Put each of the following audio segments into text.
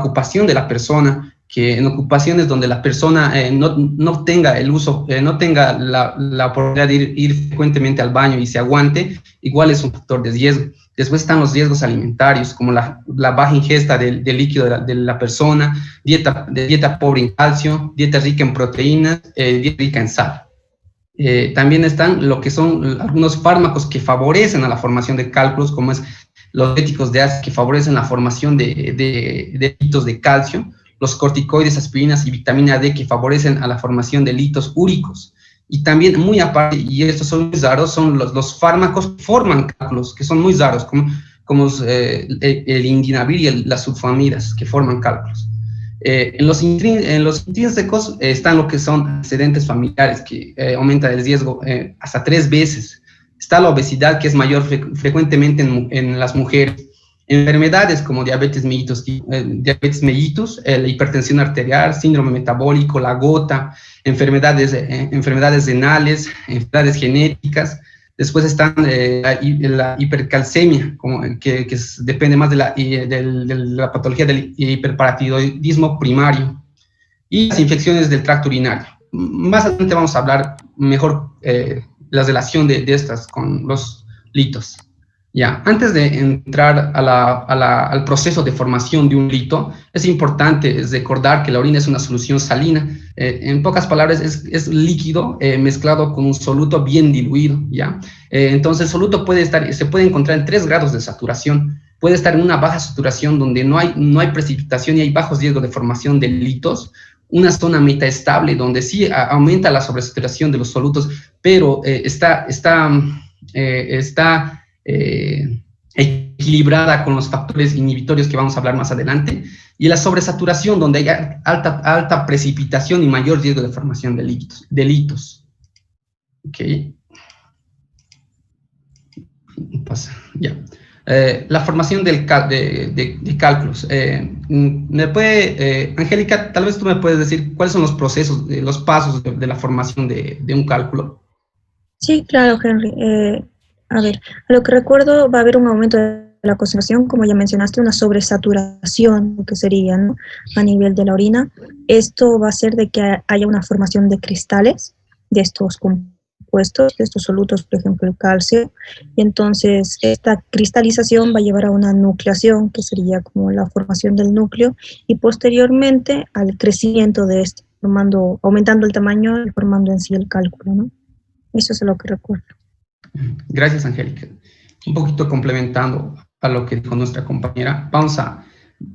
ocupación de la persona, que en ocupaciones donde la persona no tenga el uso, no tenga la oportunidad de ir frecuentemente al baño y se aguante, igual es un factor de riesgo. Después están los riesgos alimentarios, como la baja ingesta de líquido de la persona, dieta pobre en calcio, dieta rica en proteínas, dieta rica en sal. También están lo que son algunos fármacos que favorecen a la formación de cálculos, como es los diuréticos de ácido, que favorecen la formación de litos de calcio, los corticoides, aspirinas y vitamina D, que favorecen a la formación de litos úricos. Y también, muy aparte, y estos son muy raros, son los fármacos que forman cálculos, que son muy raros, como el indinavir y las sulfamidas, que forman cálculos. En los intrínsecos están lo que son antecedentes familiares, que aumenta el riesgo hasta 3 veces. Está la obesidad, que es mayor frecuentemente en las mujeres. Enfermedades como diabetes mellitus, la hipertensión arterial, síndrome metabólico, la gota, enfermedades renales, enfermedades genéticas. Después están la hipercalcemia, que depende más de la patología del hiperparatiroidismo primario, y las infecciones del tracto urinario. Más adelante vamos a hablar mejor la relación de estas con los litos. Ya, antes de entrar al proceso de formación de un lito, es importante recordar que la orina es una solución salina. En pocas palabras, es líquido mezclado con un soluto bien diluido, ¿ya? Entonces, el soluto se puede encontrar en 3 grados de saturación. Puede estar en una baja saturación donde no hay precipitación y hay bajos riesgos de formación de litos. Una zona metaestable donde sí aumenta la sobresaturación de los solutos, pero está equilibrada con los factores inhibitorios que vamos a hablar más adelante, y la sobresaturación donde hay alta precipitación y mayor riesgo de formación de litos. Ok. Pasa, ya. La formación de cálculos. Angélica, tal vez tú me puedes decir cuáles son los procesos, los pasos de la formación de un cálculo. Sí, claro, Henry. A ver, a lo que recuerdo va a haber un aumento de la concentración, como ya mencionaste, una sobresaturación, lo que sería, ¿no?, a nivel de la orina. Esto va a hacer de que haya una formación de cristales de estos compuestos, de estos solutos, por ejemplo, el calcio, y entonces esta cristalización va a llevar a una nucleación, que sería como la formación del núcleo, y posteriormente al crecimiento de este, aumentando el tamaño y formando en sí el cálculo, ¿no? Eso es lo que recuerdo. Gracias, Angélica. Un poquito complementando a lo que dijo nuestra compañera,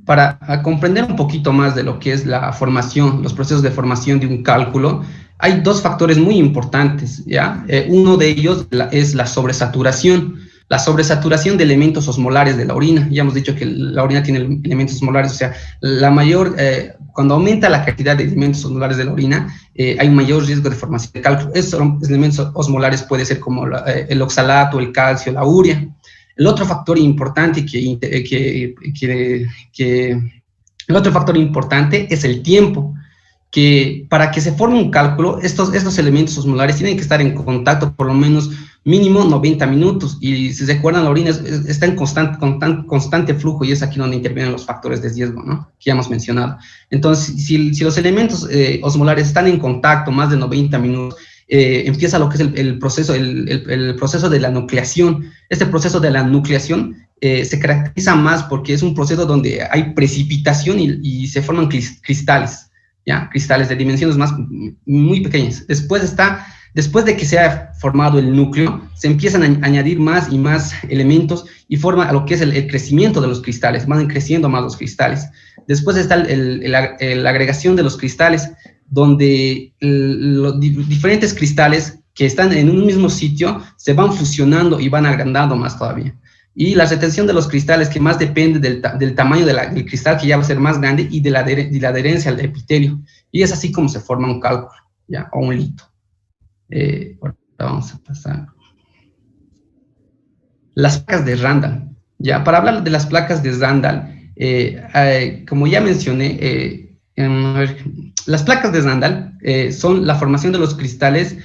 para comprender un poquito más de lo que es la formación, los procesos de formación de un cálculo, hay 2 factores muy importantes, ¿ya? Uno de ellos es la sobresaturación de elementos osmolares de la orina. Ya hemos dicho que la orina tiene elementos osmolares, o sea, cuando aumenta la cantidad de elementos osmolares de la orina, hay un mayor riesgo de formación de cálculo. Estos elementos osmolares pueden ser como el oxalato, el calcio, la urea. El otro factor importante el otro factor importante es el tiempo, que para que se forme un cálculo, estos elementos osmolares tienen que estar en contacto por lo menos mínimo 90 minutos, y si se recuerdan, la orina está en constante flujo, y es aquí donde intervienen los factores de riesgo, ¿no?, que ya hemos mencionado. Entonces, si los elementos osmolares están en contacto más de 90 minutos, empieza lo que es el proceso de la nucleación. Este proceso de la nucleación se caracteriza más porque es un proceso donde hay precipitación y se forman cristales, ¿ya? Cristales de dimensiones muy pequeñas. Después de que se ha formado el núcleo, se empiezan a añadir más y más elementos y forma lo que es el crecimiento de los cristales, van creciendo más los cristales. Después está la agregación de los cristales, donde los diferentes cristales que están en un mismo sitio se van fusionando y van agrandando más todavía. Y la retención de los cristales, que más depende del tamaño del cristal, que ya va a ser más grande, y de la adherencia al epitelio. Y es así como se forma un cálculo, ¿ya?, o un lito. Ahorita vamos a pasar. Las placas de Randall. Ya, para hablar de las placas de Randall, como ya mencioné, las placas de Randall son la formación de los cristales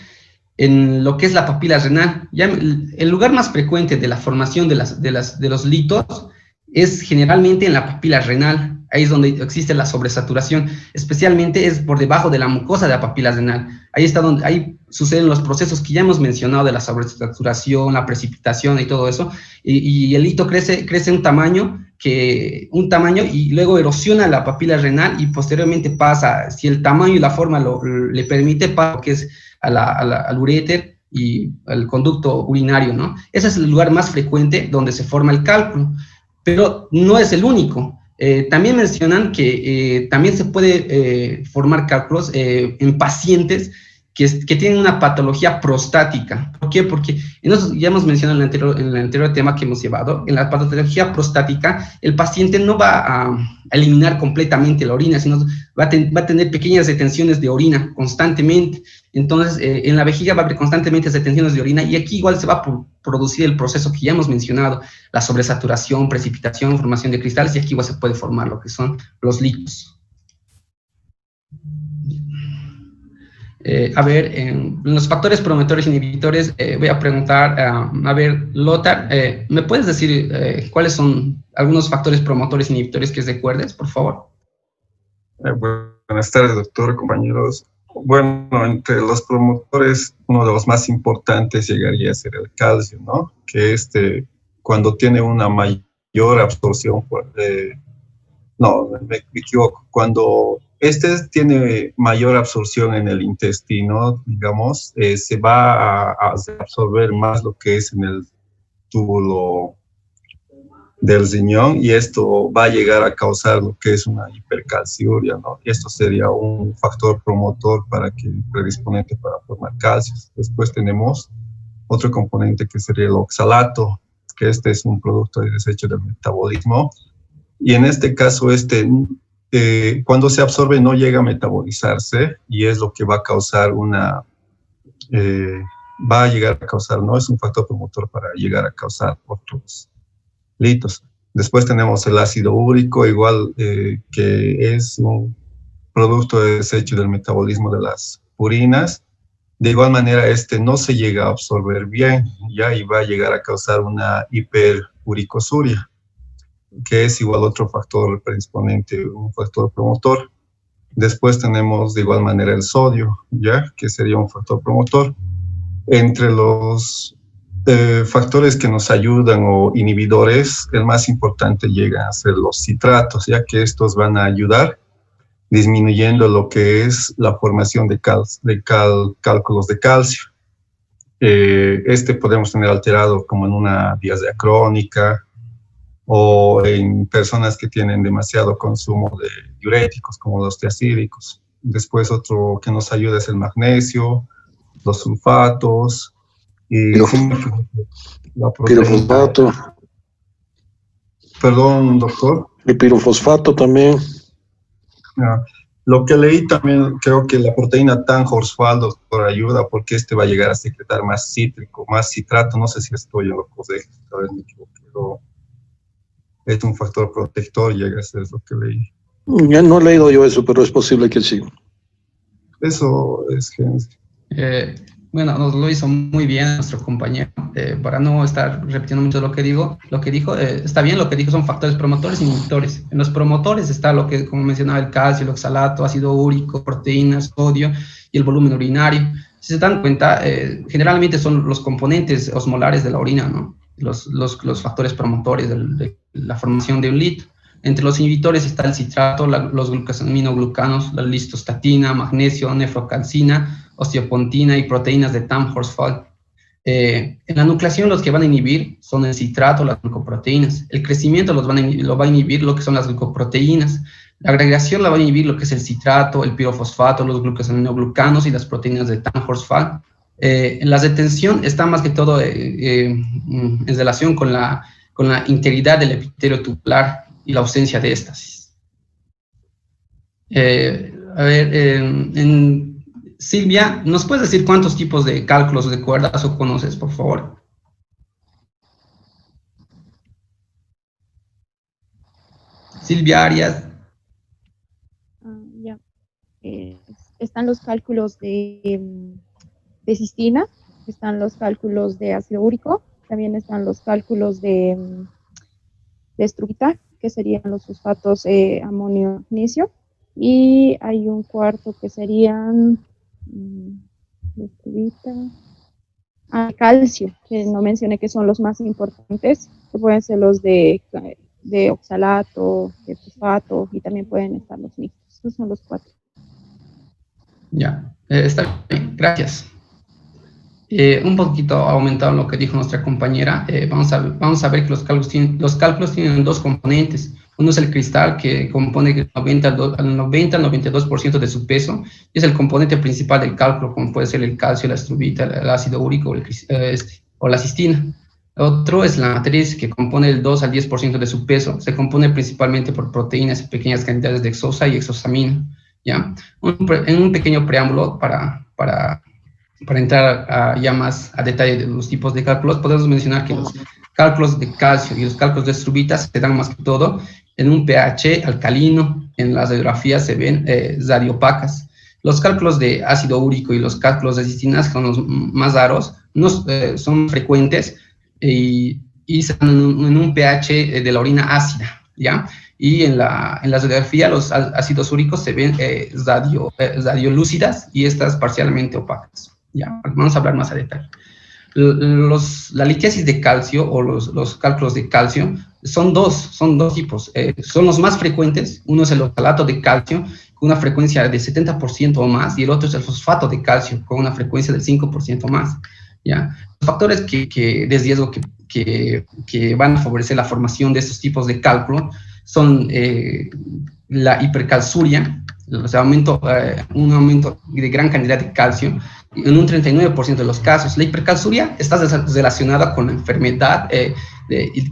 en lo que es la papila renal. Ya, el lugar más frecuente de la formación de los litos es generalmente en la papila renal. Ahí es donde existe la sobresaturación, especialmente es por debajo de la mucosa de la papila renal. Ahí está donde, ahí suceden los procesos que ya hemos mencionado de la sobresaturación, la precipitación y todo eso, y el hito crece un tamaño y luego erosiona la papila renal y posteriormente pasa, si el tamaño y la forma le permite, pasa que es al uréter y al conducto urinario, ¿no? Ese es el lugar más frecuente donde se forma el cálculo, pero no es el único. También mencionan que también se puede formar cálculos en pacientes que tienen una patología prostática. ¿Por qué? Porque ya hemos mencionado en el anterior tema que hemos llevado, en la patología prostática, el paciente no va a eliminar completamente la orina, sino va a tener pequeñas retenciones de orina constantemente. Entonces, en la vejiga va a haber constantemente retenciones de orina y aquí igual se va a producir el proceso que ya hemos mencionado, la sobresaturación, precipitación, formación de cristales, y aquí igual se puede formar lo que son los líquidos. En los factores promotores inhibidores, voy a preguntar, a ver, Lothar, ¿me puedes decir cuáles son algunos factores promotores inhibidores que recuerdes, por favor? Buenas tardes, doctor, compañeros. Bueno, entre los promotores, uno de los más importantes llegaría a ser el calcio, ¿no? Que cuando tiene una mayor absorción, no, me equivoco, cuando tiene mayor absorción en el intestino, digamos, se va a absorber más lo que es en el túbulo del riñón y esto va a llegar a causar lo que es una hipercalciuria, ¿no? Y esto sería un factor promotor predisponente para formar calcios. Después tenemos otro componente que sería el oxalato, que es un producto de desecho del metabolismo. Y en este caso, cuando se absorbe no llega a metabolizarse y es lo que va a causar va a llegar a causar, no es un factor promotor para llegar a causar otros litos. Después tenemos el ácido úrico, igual que es un producto de desecho del metabolismo de las purinas. De igual manera, no se llega a absorber bien, ya, y va a llegar a causar una hiperuricosuria, que es igual otro factor predisponente, un factor promotor. Después tenemos de igual manera el sodio, ya, que sería un factor promotor. Entre los factores que nos ayudan o inhibidores, el más importante llega a ser los citratos, ya que estos van a ayudar disminuyendo lo que es la formación de cálculos de calcio. Podemos tener alterado como en una diarrea crónica o en personas que tienen demasiado consumo de diuréticos como los tiacídicos. Después otro que nos ayuda es el magnesio, los sulfatos, y la pirofosfato. Perdón, doctor. El pirofosfato también. Lo que leí también, creo que la proteína Tan-Horsfald, doctor, ayuda porque va a llegar a secretar más cítrico, más citrato. No sé si estoy en lo correcto, tal vez me equivoqué, pero es un factor protector, llega a ser lo que leí. Ya no he leído yo eso, pero es posible que sí. Eso es genética. Bueno, nos lo hizo muy bien nuestro compañero. Para no estar repitiendo mucho lo que dijo, está bien lo que dijo, son factores promotores y inhibidores. En los promotores está lo que, como mencionaba, el calcio, el oxalato, ácido úrico, proteínas, sodio y el volumen urinario. Si se dan cuenta, generalmente son los componentes osmolares de la orina, ¿no? Los factores promotores de la formación de un litro. Entre los inhibidores está el citrato, los glucosaminoglucanos, la listostatina, magnesio, nefrocalcina, osteopontina y proteínas de Tan-Horsfald. En la nucleación los que van a inhibir son el citrato, las glucoproteínas. El crecimiento lo va a inhibir lo que son las glucoproteínas. La agregación la va a inhibir lo que es el citrato, el pirofosfato, los glucosaminoglucanos y las proteínas de Tan-Horsfald. En la retención está más que todo en relación con la integridad del epitelio tubular y la ausencia de éstasis. Silvia, ¿nos puedes decir cuántos tipos de cálculos de cuerdas o conoces, por favor? Silvia Arias. Ya. Están los cálculos de cistina, están los cálculos de ácido úrico, también están los cálculos de estructa, que serían los fosfatos amonio, magnesio, y hay un cuarto que serían calcio, que no mencioné que son los más importantes, que pueden ser los de oxalato, de fosfato, y también pueden estar los mixtos. Esos son los 4. Ya, está bien, gracias. Un poquito aumentado lo que dijo nuestra compañera, vamos a ver que los cálculos tienen 2 componentes. Uno es el cristal, que compone el 90 al 92% de su peso, y es el componente principal del cálculo, como puede ser el calcio, la estrubita, el ácido úrico o la cistina. Otro es la matriz, que compone el 2 al 10% de su peso. Se compone principalmente por proteínas y pequeñas cantidades de hexosa y hexosamina. ¿Ya? En un pequeño preámbulo para entrar ya más a detalle de los tipos de cálculos, podemos mencionar que los cálculos de calcio y los cálculos de estrubita se dan más que todo en un pH alcalino. En las radiografías se ven radiopacas. Los cálculos de ácido úrico y los cálculos de cistina son los más raros, son frecuentes y se dan en un pH de la orina ácida, ¿ya? Y en la radiografía los ácidos úricos se ven radiolúcidas y estas parcialmente opacas. Ya, vamos a hablar más a detalle. La litiasis de calcio o los cálculos de calcio son dos tipos. Son los más frecuentes. Uno es el oxalato de calcio con una frecuencia de 70% o más, y el otro es el fosfato de calcio con una frecuencia del 5% más. ¿Ya? Los factores de riesgo que van a favorecer la formación de estos tipos de cálculo son la hipercalciuria, o sea, un aumento de gran cantidad de calcio en un 39% de los casos. La hipercalciuria está relacionada con la enfermedad,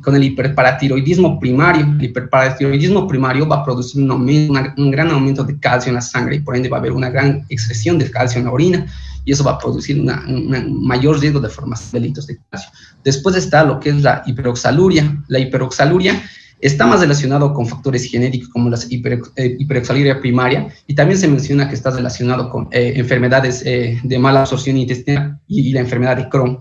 con el hiperparatiroidismo primario. El hiperparatiroidismo primario va a producir un gran aumento de calcio en la sangre, y por ende va a haber una gran excreción de calcio en la orina, y eso va a producir un mayor riesgo de formación de delitos de calcio. Después está lo que es la hiperoxaluria. La hiperoxaluria está más relacionado con factores genéticos como la hiperoxaluria primaria, y también se menciona que está relacionado con enfermedades de mala absorción intestinal y la enfermedad de Crohn.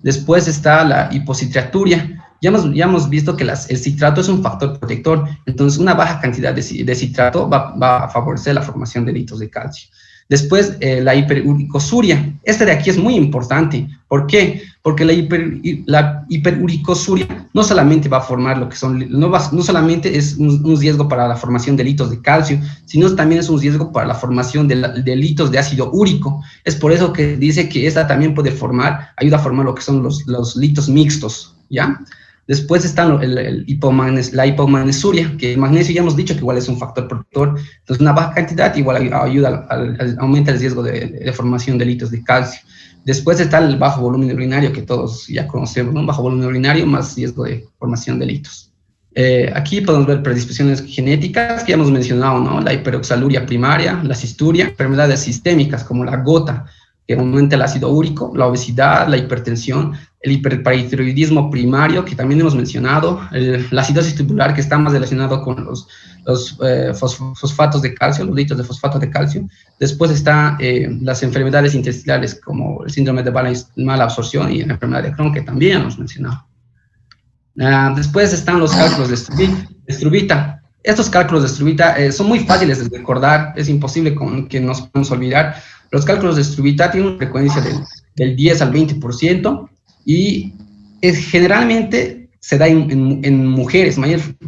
Después está la hipocitraturia. Ya hemos visto que el citrato es un factor protector, entonces una baja cantidad de citrato va a favorecer la formación de delitos de calcio. Después, la hiperuricosuria. Esta de aquí es muy importante. ¿Por qué? Porque la hiperuricosuria no solamente va a formar lo que son, no solamente es un riesgo para la formación de delitos de calcio, sino también es un riesgo para la formación de delitos de ácido úrico. Es por eso que dice que esta también ayuda a formar lo que son los delitos mixtos, ¿ya? Después está la hipomagnesuria, que el magnesio ya hemos dicho que igual es un factor protector, entonces una baja cantidad igual ayuda, aumenta el riesgo de formación de delitos de calcio. Después está el bajo volumen urinario, que todos ya conocemos, ¿no? Bajo volumen urinario más riesgo de formación de delitos. Aquí podemos ver predisposiciones genéticas que ya hemos mencionado, ¿no? La hiperoxaluria primaria, la cisturia, enfermedades sistémicas como la gota, que aumenta el ácido úrico, la obesidad, la hipertensión, el hiperparatiroidismo primario, que también hemos mencionado, la acidosis tubular, que está más relacionado con los fosfatos de calcio, los delitos de fosfato de calcio. Después está las enfermedades intestinales, como el síndrome de mala absorción y la enfermedad de Crohn, que también hemos mencionado. Después están los cálculos de estrubita. Estos cálculos de estrubita son muy fáciles de recordar, es imposible que nos podamos olvidar. Los cálculos de estrubita tienen una frecuencia del 10 al 20%, y generalmente se da en mujeres,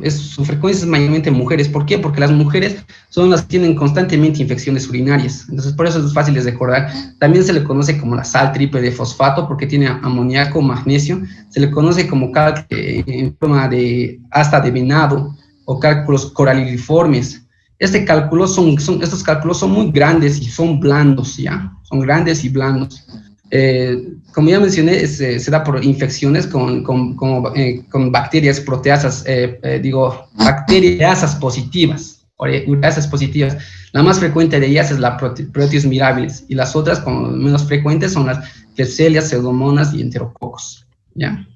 su frecuencia es mayormente en mujeres. ¿Por qué? Porque las mujeres son las que tienen constantemente infecciones urinarias, entonces por eso es fácil de recordar. También se le conoce como la sal triple de fosfato, porque tiene amoníaco, magnesio. Se le conoce como cálculo en forma de asta de venado, o cálculos coraliniformes. Estos cálculos son muy grandes y son blandos, ¿ya? Son grandes y blandos. Como ya mencioné, se da por infecciones con bacterias proteasas, bacteriasas positivas, ureasas positivas. La más frecuente de ellas es la Proteus mirabilis, y las otras, como menos frecuentes, son las Klebsiella, Pseudomonas y Enterococos, ¿ya?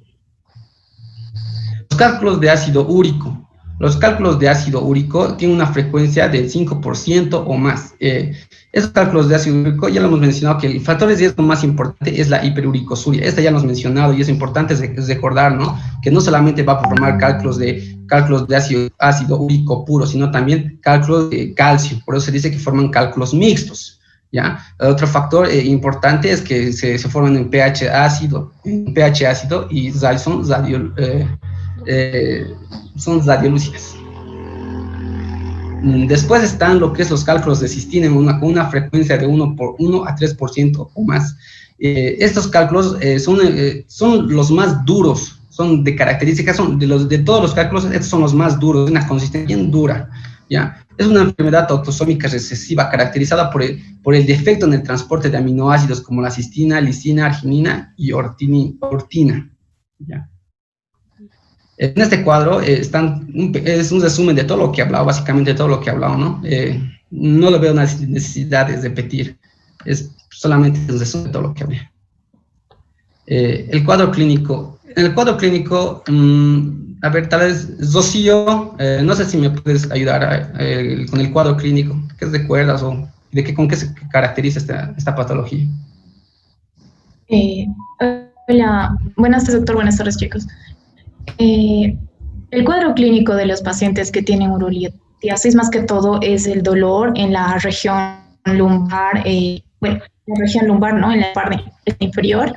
Los cálculos de ácido úrico. Los cálculos de ácido úrico tienen una frecuencia del 5% o más. Estos cálculos de ácido úrico, ya lo hemos mencionado, que el factor de riesgo más importante es la hiperuricosuria. Esta ya lo hemos mencionado y es importante recordar, ¿no? Que no solamente va a formar cálculos de cálculos de ácido úrico puro, sino también cálculos de calcio. Por eso se dice que forman cálculos mixtos, ¿ya? Otro factor importante es que se forman en pH ácido y son radiolúcidas. Después están lo que es los cálculos de cistina con una frecuencia de 1 a 3% o más. Estos cálculos son los más duros, son de características, de todos los cálculos, estos son los más duros, de una consistencia bien dura, ¿ya? Es una enfermedad autosómica recesiva caracterizada por el defecto en el transporte de aminoácidos como la cistina, lisina, arginina y ortina, ¿ya? En este cuadro es un resumen de todo lo que he hablado, básicamente de todo lo que he hablado, ¿no? No lo veo necesidad de repetir, es solamente un resumen de todo lo que hablé. El cuadro clínico. En el cuadro clínico, a ver, tal vez, Rocío, no sé si me puedes ayudar con el cuadro clínico. ¿Qué recuerdas o con qué se caracteriza esta patología? Hola, buenas tardes, doctor, buenas tardes, chicos. El cuadro clínico de los pacientes que tienen urolitiasis, más que todo, es el dolor en la región lumbar, bueno, la región lumbar, ¿no? En la parte inferior.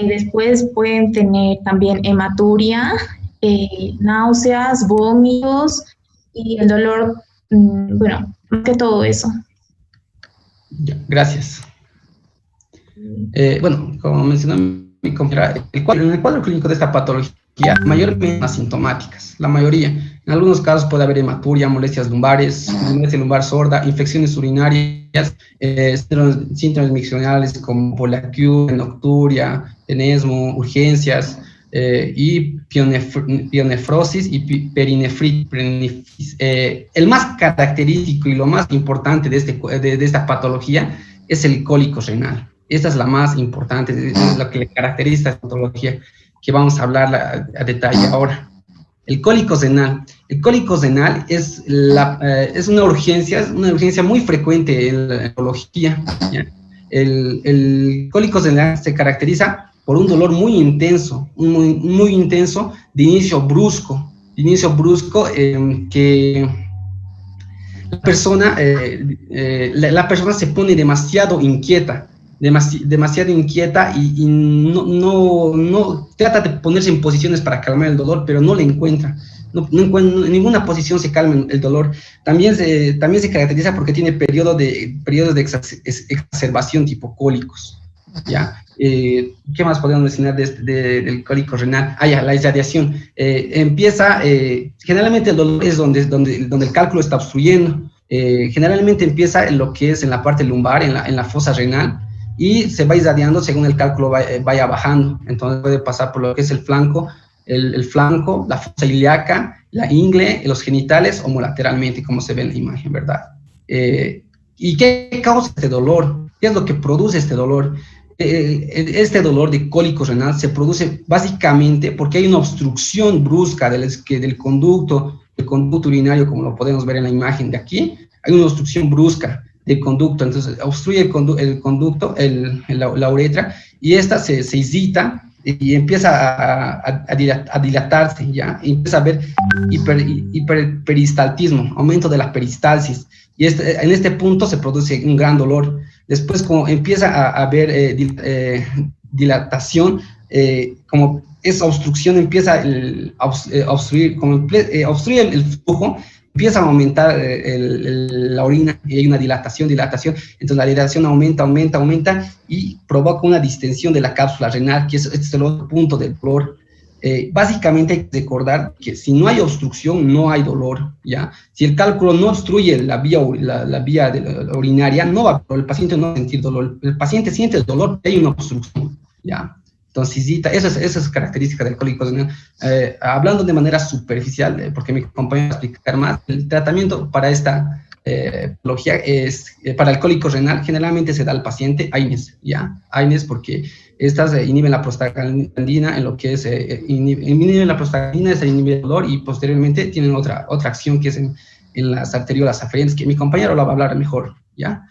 Después pueden tener también hematuria, náuseas, vómitos y el dolor, bueno, más que todo eso. Ya, gracias. Bueno, como mencionó mi compañera, en el cuadro clínico de esta patología, mayormente asintomáticas, la mayoría. En algunos casos puede haber hematuria, molestias lumbares, molestia lumbar sorda, infecciones urinarias, síntomas miccionales como poliaquia, nocturia, tenesmo, urgencias, y pionefrosis y perinefritis. El más característico y lo más importante de esta patología es el cólico renal. Esta es la más importante, es lo que le caracteriza a esta patología, que vamos a hablar a detalle ahora. El cólico renal. El cólico renal es una urgencia muy frecuente en la neurología, ¿ya? El cólico renal se caracteriza por un dolor muy intenso, muy intenso, de inicio brusco, que la persona se pone demasiado inquieta y no trata de ponerse en posiciones para calmar el dolor, pero no le encuentra. No encuentra, en ninguna posición se calma el dolor. También se caracteriza porque tiene periodos de exacerbación tipo cólicos, ¿ya? ¿Qué más podemos mencionar del cólico renal? La irradiación. Generalmente el dolor es donde el cálculo está obstruyendo. Generalmente empieza en lo que es en la parte lumbar, en la fosa renal, y se va irradiando según el cálculo vaya bajando. Entonces puede pasar por lo que es el flanco, la fosa ilíaca, la ingle, los genitales o lateralmente, como se ve en la imagen, ¿verdad? ¿Y qué causa este dolor? ¿Qué es lo que produce este dolor? Este dolor de cólico renal se produce básicamente porque hay una obstrucción brusca del conducto urinario, como lo podemos ver en la imagen de aquí. Hay una obstrucción brusca del conducto, entonces obstruye el conducto, la uretra, y esta se excita y empieza a dilatarse, ¿ya? Y empieza a haber hiperperistaltismo, aumento de la peristalsis, y en este punto se produce un gran dolor. Después, como empieza a haber dilatación, como esa obstrucción empieza a obstruir, obstruye el flujo, empieza a aumentar la orina y hay una dilatación, entonces la dilatación aumenta y provoca una distensión de la cápsula renal, que este es el otro punto del dolor. Básicamente hay que recordar que si no hay obstrucción, no hay dolor, ¿ya? Si el cálculo no obstruye la vía urinaria, el paciente no va a sentir dolor. El paciente siente el dolor, hay una obstrucción, ¿ya? Entonces, esa es característica del cólico renal. Hablando de manera superficial, porque mi compañero va a explicar más, el tratamiento para esta patología para el cólico renal, generalmente se da al paciente AINES, ¿ya? AINES porque estas inhiben la prostaglandina, en lo que es, inhiben la prostaglandina, se inhibe el dolor y posteriormente tienen otra acción que es en las arteriolas aferentes, que mi compañero lo va a hablar mejor, ¿ya?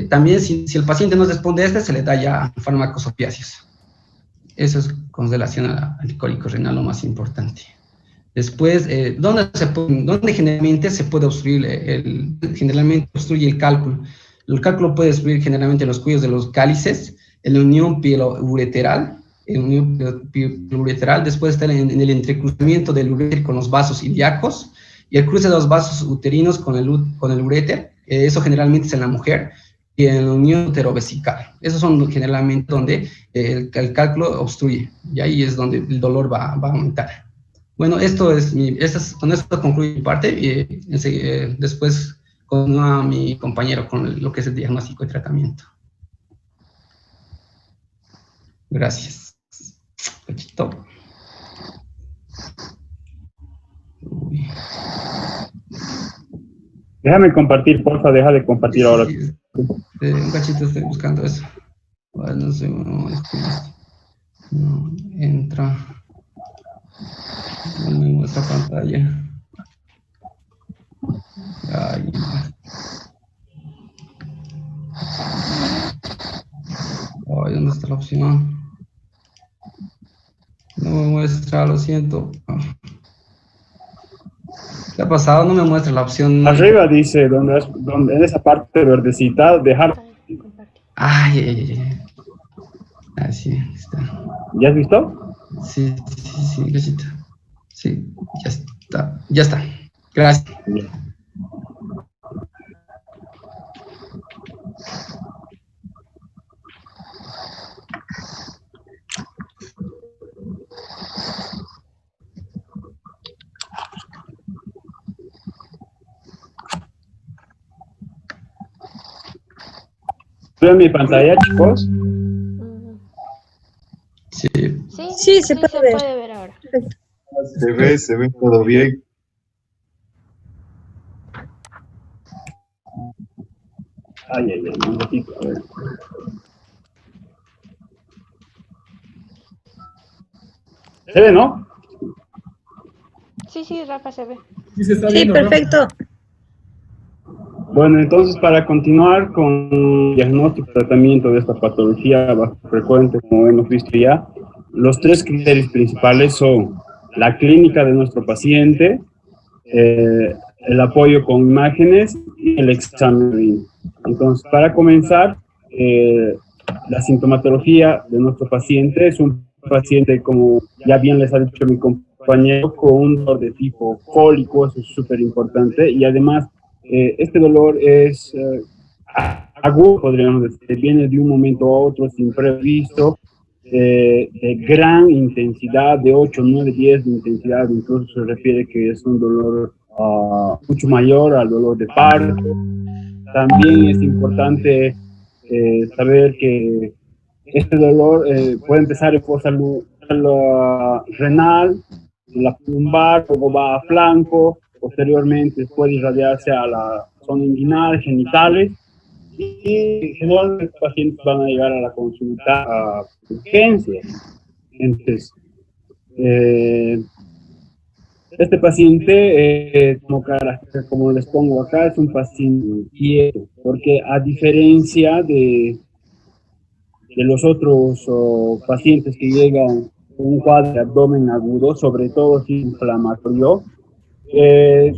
También si el paciente no responde a se le da ya fármacos opiáceos. Eso es con relación al cólico renal lo más importante. Después, ¿dónde generalmente se puede obstruir? Generalmente obstruye el cálculo. El cálculo puede obstruir generalmente los cuellos de los cálices, en la unión pielo-ureteral, después está en el entrecruzamiento del uréter con los vasos ilíacos, y el cruce de los vasos uterinos con el uréter, eso generalmente es en la mujer, y en la unión uterovesical. Esos son generalmente donde el cálculo obstruye, y ahí es donde el dolor va a aumentar. Bueno, con esto concluye mi parte, y después continúa mi compañero con lo que es el diagnóstico y tratamiento. Gracias. Pechito. Déjame compartir, porfa, deja de compartir ahora. Sí, un cachito estoy buscando eso. Bueno, no sé, no entra. No me muestra pantalla. Ay, ¿dónde está la opción? No me muestra, lo siento. ¿Qué ha pasado? No me muestra la opción. Arriba dice, donde en esa parte verdecita, dejar. Ay. Ah, sí, está. ¿Ya has visto? Sí, cachito. Sí, ya está. Gracias. Bien. ¿Ven mi pantalla, chicos? Sí, se puede ver ahora. Perfecto. Se ve todo bien. Ay, un ratito, a ver. ¿Se ve, no? Sí, Rafa, se ve. Sí, perfecto. Bueno, entonces para continuar con el diagnóstico y tratamiento de esta patología bastante frecuente, como hemos visto ya, los tres criterios principales son la clínica de nuestro paciente, el apoyo con imágenes y el examen. Entonces, para comenzar, la sintomatología de nuestro paciente es un paciente, como ya bien les ha dicho mi compañero, con un dolor de tipo cólico, eso es súper importante, y además este dolor es agudo, podríamos decir, viene de un momento a otro sin previsto, de gran intensidad, de 8, 9, 10 de intensidad, incluso se refiere que es un dolor mucho mayor al dolor de parto. También es importante saber que este dolor puede empezar en fosa renal, la lumbar, luego va a flanco, posteriormente puede irradiarse a la zona inguinal, genitales, y generalmente los pacientes van a llegar a la consulta a urgencia. Entonces, este paciente, como les pongo acá, es un paciente inquieto, porque a diferencia de los otros pacientes que llegan con un cuadro de abdomen agudo, sobre todo si inflamatorio,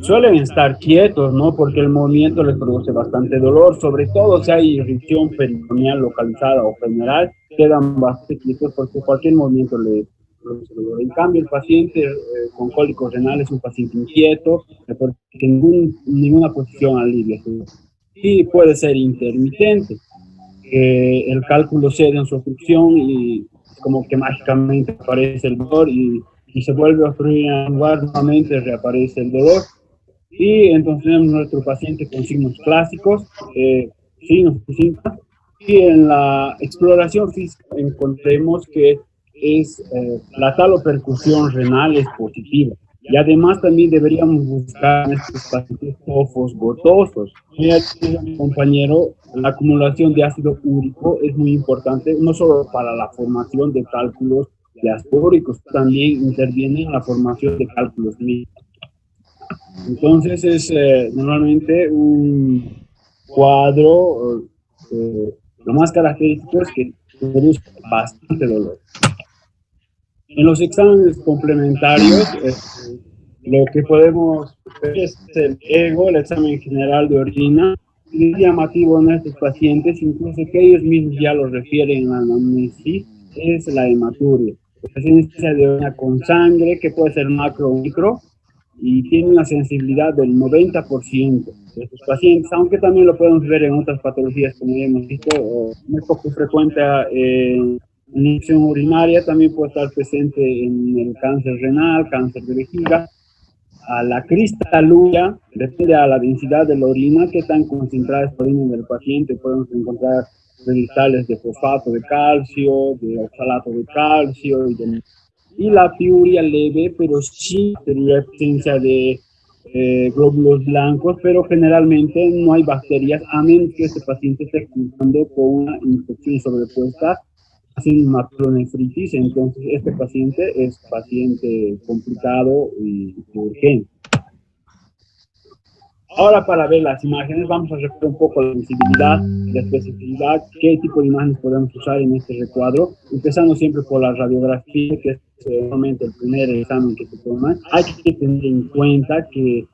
suelen estar quietos, ¿no? Porque el movimiento les produce bastante dolor, sobre todo si hay irritación peritoneal localizada o general, quedan bastante quietos porque cualquier movimiento les produce dolor. En cambio, el paciente con cólicos renales es un paciente inquieto, porque ninguna posición alivia. Y puede ser intermitente. El cálculo cede en su obstrucción y como que mágicamente aparece el dolor y se vuelve a obstruir en el lugar, nuevamente reaparece el dolor. Y entonces tenemos nuestro paciente con signos clásicos, signos de síntomas, y en la exploración física encontremos que la talopercusión renal es positiva. Y además también deberíamos buscar en estos pacientes tofos gotosos. Mira, mi compañero, la acumulación de ácido úrico es muy importante, no solo para la formación de cálculos diastóricos, también interviene en la formación de cálculos líquidos. Entonces es normalmente un cuadro, lo más característico es que produce bastante dolor. En los exámenes complementarios Lo que podemos ver es el EGO, el examen general de orina. Y es llamativo en estos pacientes, incluso que ellos mismos ya lo refieren en la anamnesis, es la hematuria. Presencia de orina con sangre, que puede ser macro o micro, y tiene una sensibilidad del 90% de estos pacientes, aunque también lo podemos ver en otras patologías, como ya hemos visto, muy poco frecuente en la infección urinaria, también puede estar presente en el cáncer renal, cáncer de vejiga. A la cristaluria, depende a la densidad de la orina, qué tan concentrada es la orina del paciente, podemos encontrar cristales de fosfato de calcio, de oxalato de calcio, y la piuria leve, pero sí la presencia de glóbulos blancos, pero generalmente no hay bacterias, a menos que este paciente esté cursando con una infección sobrepuesta, haciendo maculonefritis. Entonces este paciente es paciente complicado y urgente. Ahora, para ver las imágenes, vamos a recorrer un poco la sensibilidad, la especificidad, qué tipo de imágenes podemos usar en este recuadro, empezando siempre por la radiografía, que es realmente el primer examen que se toma. Hay que tener en cuenta que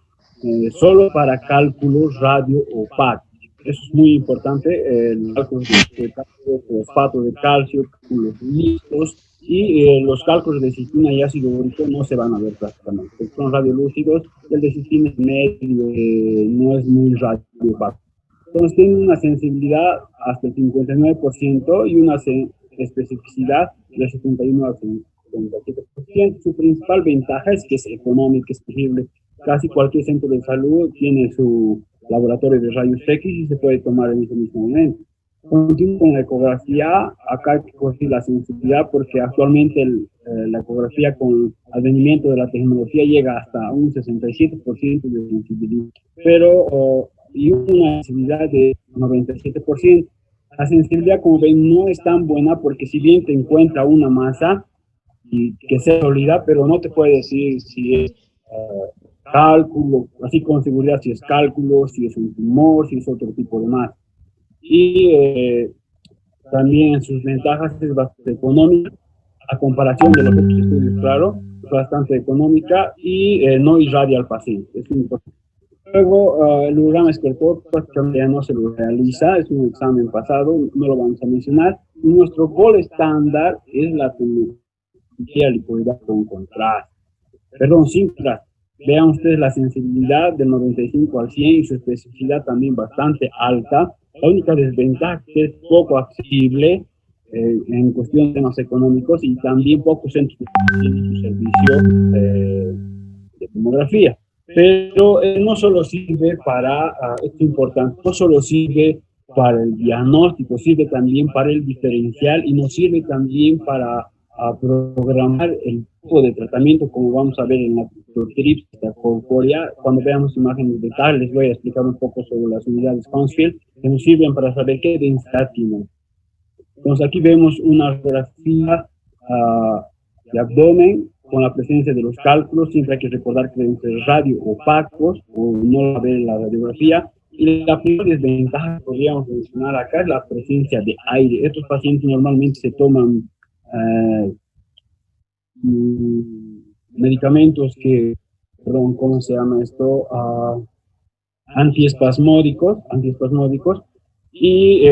solo para cálculos radio opacos. Eso es muy importante, el cálculo de fosfato de calcio, cálculos mixtos, y los cálculos de cistina y ácido úrico no se van a ver prácticamente. Son radiolúcidos, el de cistina es medio, no es muy radiopaco. Entonces tiene una sensibilidad hasta el 59% y una especificidad del 71 al 77%. Su principal ventaja es que es económica, es posible. Casi cualquier centro de salud tiene su laboratorio de rayos X y se puede tomar en ese mismo momento. Continúo con la ecografía. Acá hay que corregir la sensibilidad porque actualmente la ecografía con el advenimiento de la tecnología llega hasta un 67% de sensibilidad, pero y una sensibilidad de 97%. La sensibilidad, como ven, no es tan buena porque si bien te encuentra una masa y que sea sólida, pero no te puede decir si es cálculo, así con seguridad si es cálculo, si es un tumor, si es otro tipo de masa. Y también sus ventajas es bastante económica, a comparación de los otros estudios, claro, es bastante económica y no irradia al paciente, es muy importante. Luego, el urograma esclerótico prácticamente ya no se lo realiza, es un examen pasado, no lo vamos a mencionar. Y nuestro gol estándar es la tomografía lipoidal con contraste, perdón, sin contraste. Vean ustedes la sensibilidad del 95 al 100 y su especificidad también bastante alta. La única desventaja es que es poco accesible en cuestión de temas económicos y también pocos centros tienen su servicio de tomografía. Pero no solo sirve para, esto es importante, no solo sirve para el diagnóstico, sirve también para el diferencial y nos sirve también para programar el tipo de tratamiento, como vamos a ver en la trips, la corpórea. Cuando veamos imágenes de tal, les voy a explicar un poco sobre las unidades Hounsfield, que nos sirven para saber qué densidad tienen. Entonces aquí vemos una radiografía de abdomen con la presencia de los cálculos. Siempre hay que recordar que deben ser radio-opacos o no ver la radiografía. Y la primera desventaja que podríamos mencionar acá es la presencia de aire. Estos pacientes normalmente se toman medicamentos que, perdón, ¿cómo se llama esto? Antiespasmódicos, y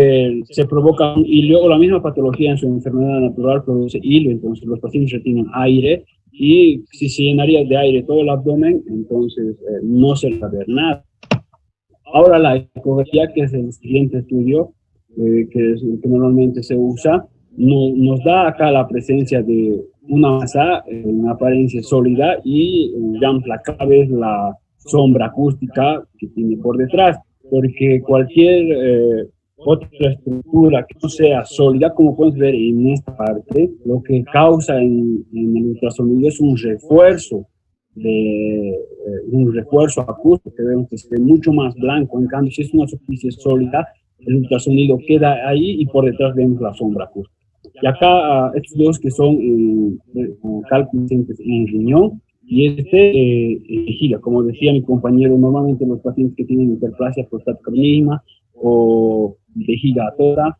se provoca un hilo, o la misma patología en su enfermedad natural produce hilo, entonces los pacientes retienen aire, y si se llenaría de aire todo el abdomen, entonces no se va a ver nada. Ahora la ecografía, que es el siguiente estudio, que es el que normalmente se usa, nos da acá la presencia de una masa en apariencia sólida y, digamos, la clave es la sombra acústica que tiene por detrás, porque cualquier otra estructura que no sea sólida, como puedes ver en esta parte, lo que causa en el ultrasonido es un refuerzo acústico, que vemos que se ve mucho más blanco. En cambio, si es una superficie sólida, el ultrasonido queda ahí y por detrás vemos la sombra acústica. Y acá estos dos que son cálculos en riñón y vejiga. Como decía mi compañero, normalmente los pacientes que tienen hiperplasia prostática mínima o vejiga atora,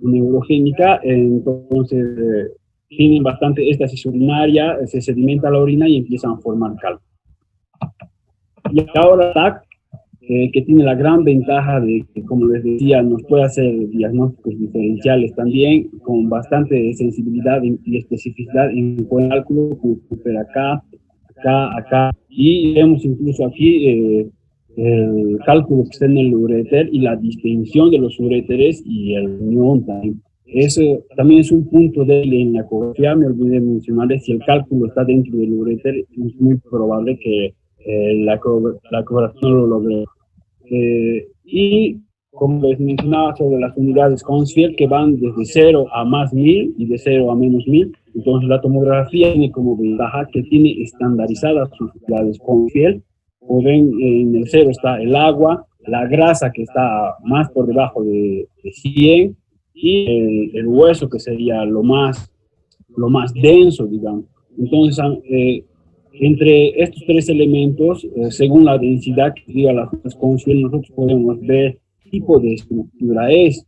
neurogénica, entonces tienen bastante estasis urinaria, se sedimenta la orina y empiezan a formar cálculos. Y ahora TAC, que tiene la gran ventaja de que, como les decía, nos puede hacer diagnósticos diferenciales también, con bastante sensibilidad y especificidad en el cálculo, pero acá, y vemos incluso aquí el cálculo que está en el uréter y la distinción de los uréteres y el riñón también. Eso también es un punto débil en la ecografía, me olvidé mencionarles, si el cálculo está dentro del uréter, es muy probable que la ecografía no lo logre. Y como les mencionaba sobre las unidades Hounsfield, que van desde 0 a más 1000 y de 0 a menos 1000, entonces la tomografía tiene como ventaja que tiene estandarizadas sus unidades Hounsfield. Como ven, en el 0 está el agua, la grasa que está más por debajo de 100 y el hueso que sería lo más denso, digamos. Entonces, entre estos tres elementos, según la densidad que diga las Hounsfield, nosotros podemos ver qué tipo de estructura es.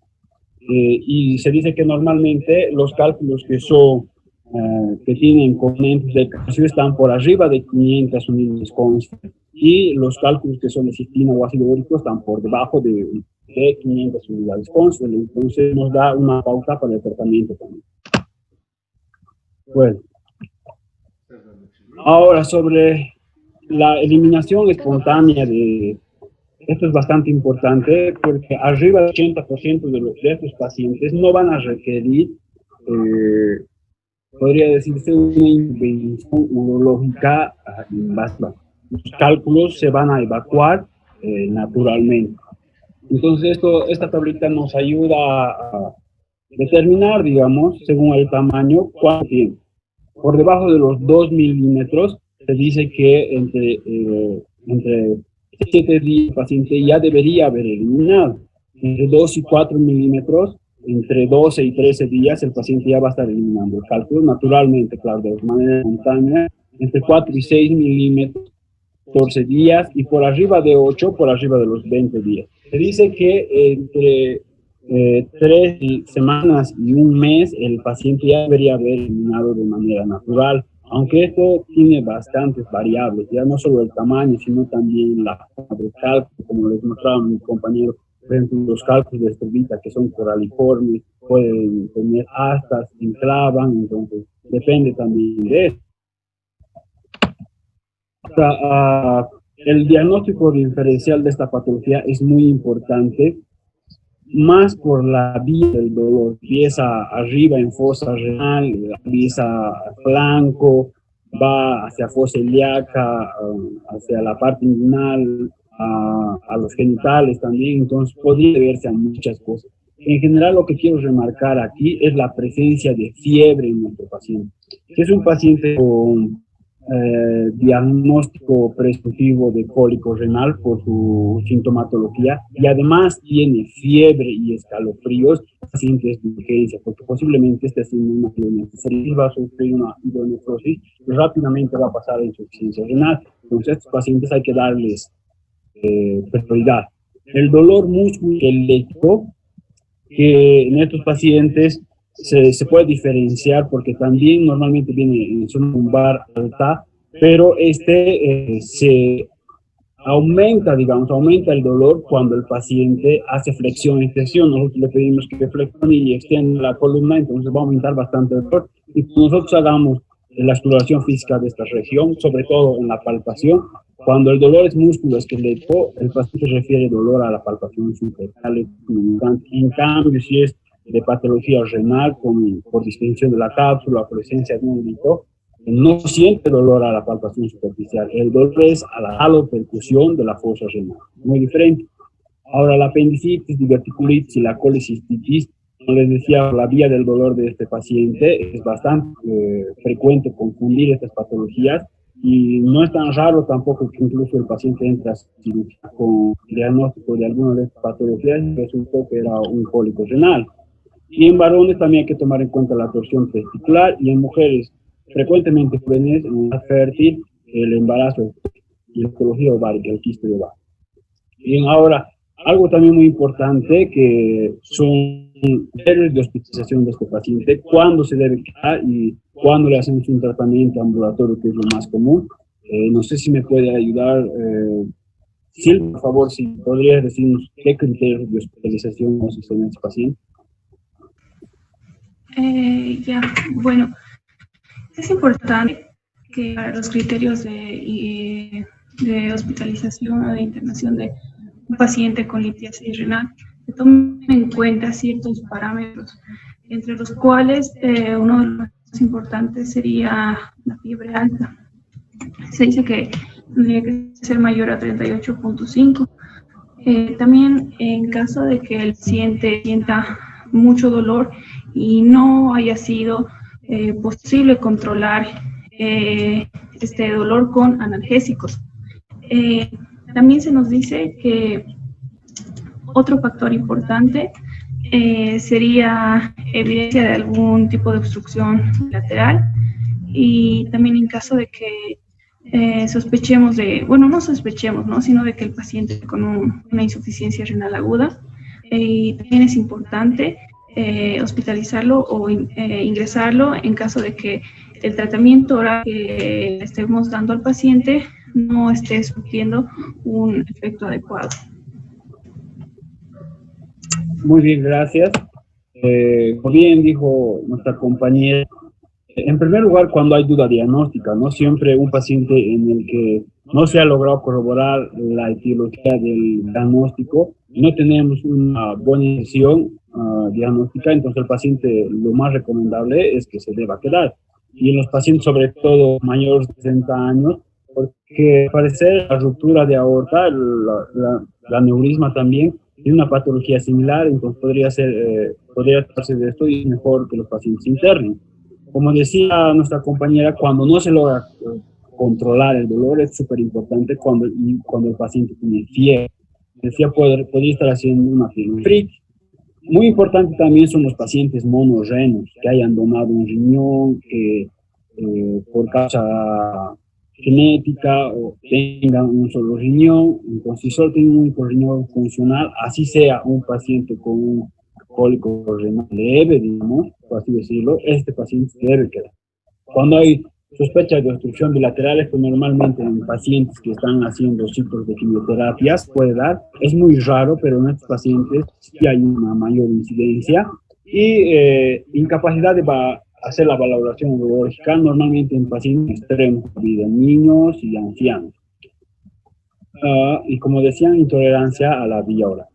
Y se dice que normalmente los cálculos que tienen componentes de calcio están por arriba de 500 unidades Hounsfield, y los cálculos que son de cistina o ácido úrico están por debajo de 500 unidades Hounsfield. Entonces nos da una pauta para el tratamiento también. Bueno. Ahora, sobre la eliminación espontánea esto es bastante importante porque arriba del 80% de estos pacientes no van a requerir, podría decirse, una intervención urológica invasiva. Los cálculos se van a evacuar naturalmente. Entonces, esta tablita nos ayuda a determinar, digamos, según el tamaño, cuánto tiempo. Por debajo de los 2 milímetros, se dice que entre 7 días el paciente ya debería haber eliminado. Entre 2 y 4 milímetros, entre 12 y 13 días, el paciente ya va a estar eliminando el cálculo, naturalmente, claro, de manera espontánea. Entre 4 y 6 milímetros, 14 días, y por arriba de 8, por arriba de los 20 días. Se dice que entre 3 semanas y un mes, el paciente ya debería haber eliminado de manera natural, aunque esto tiene bastantes variables, ya no solo el tamaño, sino también la forma de cálculo, como les mostraba mi compañero. Por ejemplo, los cálculos de estrobita que son coraliformes, pueden tener astas, enclavan, entonces depende también de eso. El diagnóstico diferencial de esta patología es muy importante, más por la vía del dolor. Empieza arriba en fosa renal, empieza flanco, va hacia fosa ilíaca, hacia la parte inguinal, a los genitales también, entonces podría deberse a muchas cosas. En general, lo que quiero remarcar aquí es la presencia de fiebre en nuestro paciente. Si es un paciente con diagnóstico presuntivo de cólico renal por su sintomatología y además tiene fiebre y escalofríos, el paciente es de urgencia porque posiblemente esté haciendo una hidronefrosis, va a sufrir una hidronefrosis y rápidamente va a pasar a insuficiencia renal. Entonces, a estos pacientes hay que darles prioridad. El dolor musculoesquelético, que en estos pacientes se puede diferenciar porque también normalmente viene en zona lumbar alta, pero se aumenta, digamos, aumenta el dolor cuando el paciente hace flexión y extensión. Nosotros le pedimos que flexione y extienda la columna, entonces va a aumentar bastante el dolor. Y nosotros hagamos la exploración física de esta región, sobre todo en la palpación. Cuando el dolor es musculoesquelético, el paciente refiere dolor a la palpación superficial. En cambio, si es de patología renal por distensión de la cápsula o presencia de un grito, no siente dolor a la palpación superficial. El dolor es a la halopercusión de la fosa renal. Muy diferente. Ahora, la apendicitis, diverticulitis y la colecistitis, como les decía, la vía del dolor de este paciente es bastante frecuente confundir estas patologías y no es tan raro tampoco que incluso el paciente entra a cirugía con diagnóstico de alguna de estas patologías y resultó que era un cólico renal. Y en varones también hay que tomar en cuenta la torsión testicular y en mujeres frecuentemente jóvenes, en edad fértil, el embarazo y la patología ovárica, el quiste de ovario. Y ahora, algo también muy importante que son criterios de hospitalización de este paciente, cuándo se debe quedar y cuándo le hacemos un tratamiento ambulatorio, que es lo más común. No sé si me puede ayudar. Sil, por favor, si podrías decirnos qué criterios de hospitalización usa en este paciente. Bueno, es importante que para los criterios de hospitalización o de internación de un paciente con litiasis renal se tomen en cuenta ciertos parámetros, entre los cuales uno de los más importantes sería la fiebre alta. Se dice que tendría que ser mayor a 38.5. También en caso de que el paciente sienta mucho dolor y no haya sido posible controlar este dolor con analgésicos. También se nos dice que otro factor importante sería evidencia de algún tipo de obstrucción lateral, y también en caso de que sospechemos no sospechemos, ¿no? Sino de que el paciente con una insuficiencia renal aguda, también es importante hospitalizarlo o ingresarlo en caso de que el tratamiento oral que le estemos dando al paciente no esté surtiendo un efecto adecuado. Muy bien, gracias. Como bien dijo nuestra compañera, en primer lugar, cuando hay duda diagnóstica, ¿no? Siempre un paciente en el que no se ha logrado corroborar la etiología del diagnóstico, no tenemos una buena decisión diagnóstica, entonces el paciente lo más recomendable es que se deba quedar. Y en los pacientes, sobre todo mayores de 60 años, porque al parecer la ruptura de aorta, la aneurisma también, tiene una patología similar, entonces podría tratarse de esto y es mejor que los pacientes internen. Como decía nuestra compañera, cuando no se logra controlar el dolor es súper importante cuando el paciente tiene fiebre. Decía, podría estar haciendo una fiebre. Muy importante también son los pacientes monorrenos, que hayan donado un riñón, que por causa genética o tengan un solo riñón. Entonces, si solo tienen un único riñón funcional, así sea un paciente con un cólico renal leve, digamos, por así decirlo, este paciente debe quedar. Cuando hay sospechas de obstrucción bilaterales, pues normalmente en pacientes que están haciendo ciclos de quimioterapias puede dar, es muy raro, pero en estos pacientes sí hay una mayor incidencia, y incapacidad de hacer la valoración urológica normalmente en pacientes extremos, de niños y ancianos. Y como decían, intolerancia a la vía oral.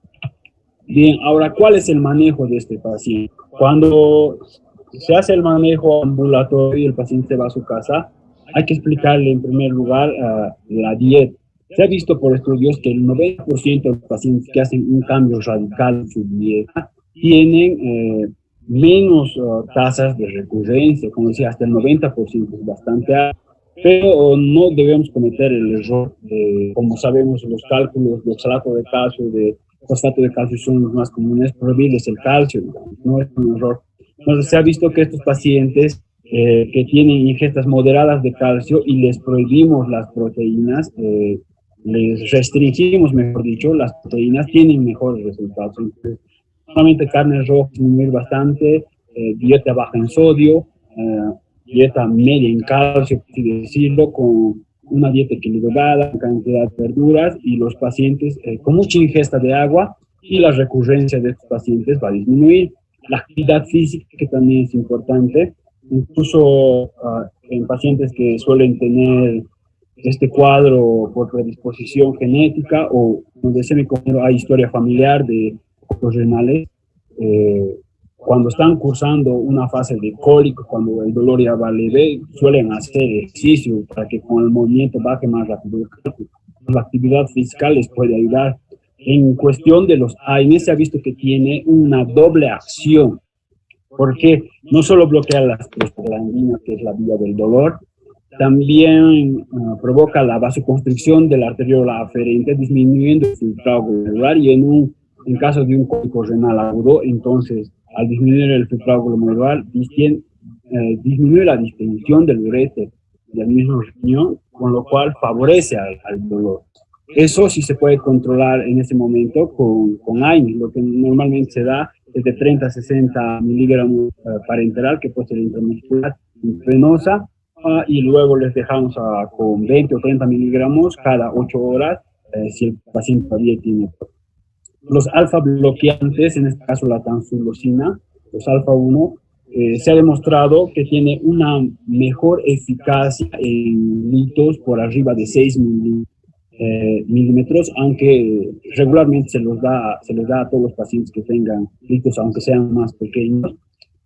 Bien, ahora, ¿cuál es el manejo de este paciente? Cuando se hace el manejo ambulatorio y el paciente se va a su casa, hay que explicarle en primer lugar la dieta. Se ha visto por estudios que el 90% de los pacientes que hacen un cambio radical en su dieta tienen menos tasas de recurrencia, como decía, hasta el 90% es bastante alto. Pero no debemos cometer el error de, como sabemos, los cálculos de oxalato de calcio, de fosfato de calcio son los más comunes, prohibirles el calcio, no es un error. Entonces se ha visto que estos pacientes que tienen ingestas moderadas de calcio y les prohibimos las proteínas, les restringimos, mejor dicho, las proteínas, tienen mejores resultados. Entonces, solamente carnes rojas disminuir bastante, dieta baja en sodio, dieta media en calcio, por así decirlo, con una dieta equilibrada, cantidad de verduras, y los pacientes con mucha ingesta de agua, y la recurrencia de estos pacientes va a disminuir. La actividad física, que también es importante, incluso en pacientes que suelen tener este cuadro por predisposición genética o donde se me compañero hay historia familiar de cólicos renales, cuando están cursando una fase de cólico, cuando el dolor ya va leve, suelen hacer ejercicio para que con el movimiento baje más rápido el cálculo. La actividad física les puede ayudar. En cuestión de los AINES se ha visto que tiene una doble acción, porque no solo bloquea las prostaglandinas, que es la vía del dolor, también provoca la vasoconstricción de la arteriola aferente, disminuyendo el filtrado glomerular, y en caso de un cólico renal agudo, entonces al disminuir el filtrado glomerular, disminuye la distensión del uréter del mismo riñón, con lo cual favorece al dolor. Eso sí se puede controlar en ese momento con AINES. Lo que normalmente se da es de 30 a 60 miligramos parenteral, que puede ser intramuscular, intravenosa, y luego les dejamos con 20 o 30 miligramos cada 8 horas si el paciente todavía tiene. Los alfa bloqueantes, en este caso la tansulosina, los alfa 1, se ha demostrado que tiene una mejor eficacia en litos por arriba de 6 milímetros, aunque regularmente se les da a todos los pacientes que tengan litos, aunque sean más pequeños.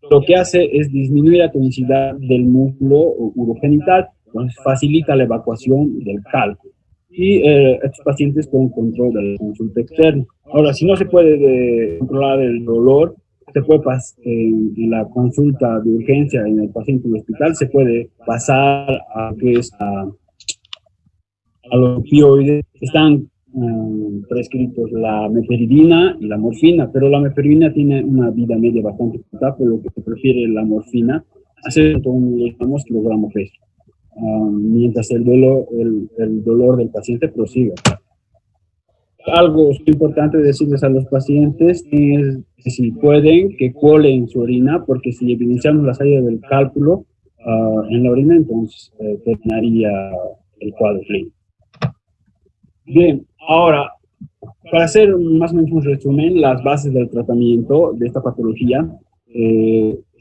Lo que hace es disminuir la tonicidad del músculo urogenital, entonces facilita la evacuación del calco. Y estos pacientes con control de la consulta externa. Ahora, si no se puede controlar el dolor, se puede en la consulta de urgencia en el paciente del hospital, se puede pasar a lo que es a los opioides. Están prescritos la meperidina y la morfina, pero la meperidina tiene una vida media bastante corta, por lo que se prefiere la morfina a 1 kilogramos peso. Mientras el dolor del paciente prosiga. Algo importante decirles a los pacientes es que si pueden, que colen su orina, porque si evidenciamos la salida del cálculo en la orina, entonces terminaría el cuadro clínico. Bien, ahora, para hacer más o menos un resumen, las bases del tratamiento de esta patología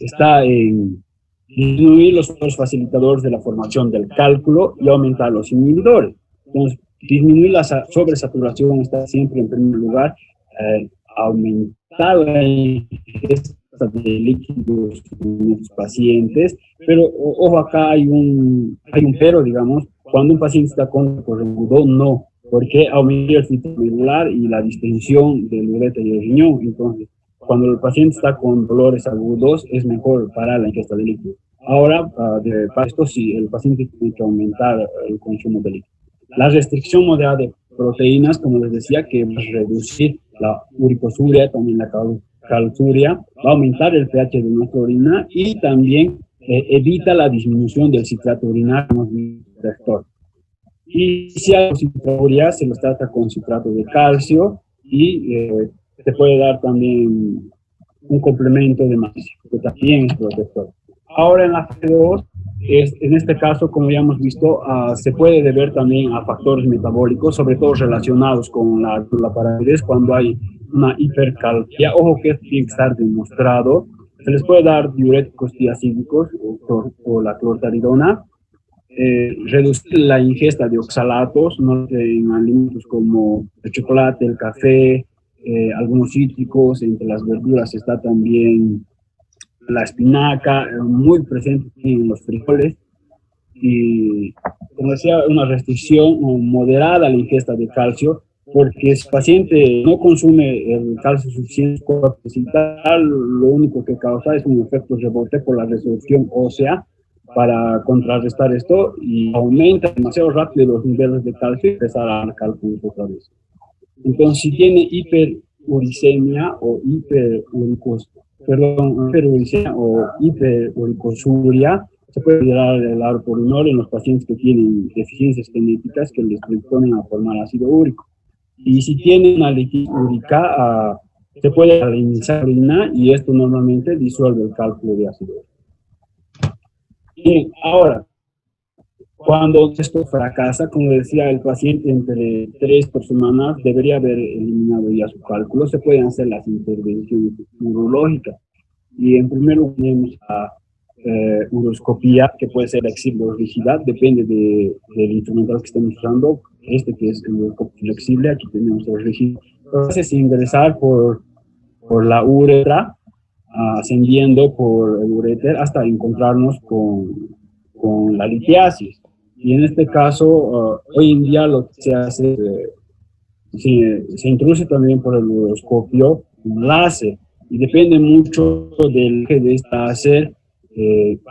está en disminuir los factores facilitadores de la formación del cálculo y aumentar los inhibidores. Entonces, disminuir la sobresaturación está siempre en primer lugar, aumentar la ingesta de líquidos en los pacientes, pero ojo, acá hay un pero, digamos, cuando un paciente está con corregudón, no, porque aumenta el filtro medular y la distensión del ureter y el riñón. Entonces, cuando el paciente está con dolores agudos, es mejor parar la ingesta de líquidos. Ahora, para esto sí, el paciente tiene que aumentar el consumo de líquidos. La restricción moderada de proteínas, como les decía, que va a reducir la uricosuria, también la calciuria, va a aumentar el pH de nuestra orina y también evita la disminución del citrato urinario rector. Y si hay citraturia, se los trata con citrato de calcio y se puede dar también un complemento de magnesio, que también es protector. Ahora en la F2, en este caso, como ya hemos visto, se puede deber también a factores metabólicos, sobre todo relacionados con la parálisis, cuando hay una hipercalcia. Ojo que esto tiene que estar demostrado. Se les puede dar diuréticos tiacídicos o la clortaridona, reducir la ingesta de oxalatos, ¿no? En alimentos como el chocolate, el café, algunos cítricos. Entre las verduras está también la espinaca, muy presente en los frijoles, y como decía, una restricción moderada a la ingesta de calcio, porque si el paciente no consume el calcio suficiente, lo único que causa es un efecto rebote por la resolución ósea. Para contrarrestar esto, y aumenta demasiado rápido los niveles de calcio y empezar a dar cálculos otra vez. Entonces, si tiene hiperuricemia o hiperuricemia o hiperuricosuria, se puede dar el arporinol en los pacientes que tienen deficiencias genéticas que les predisponen a formar ácido úrico. Y si tienen una litis úrica, se puede alinizar orina y esto normalmente disuelve el cálculo de ácido úrico. Bien, ahora, cuando esto fracasa, como decía el paciente, entre 3 por semana debería haber eliminado ya su cálculo. Se pueden hacer las intervenciones urológicas. Y en primer lugar tenemos la uroscopía, que puede ser flexible o rígida, depende del instrumental que estemos usando. Este que es el uroscopio flexible, aquí tenemos el rígido. Entonces, ingresar por la uretra, ascendiendo por el uréter hasta encontrarnos con la litiasis. Y en este caso, hoy en día lo que se hace, se introduce también por el uroscopio un láser, y depende mucho del eje de este láser,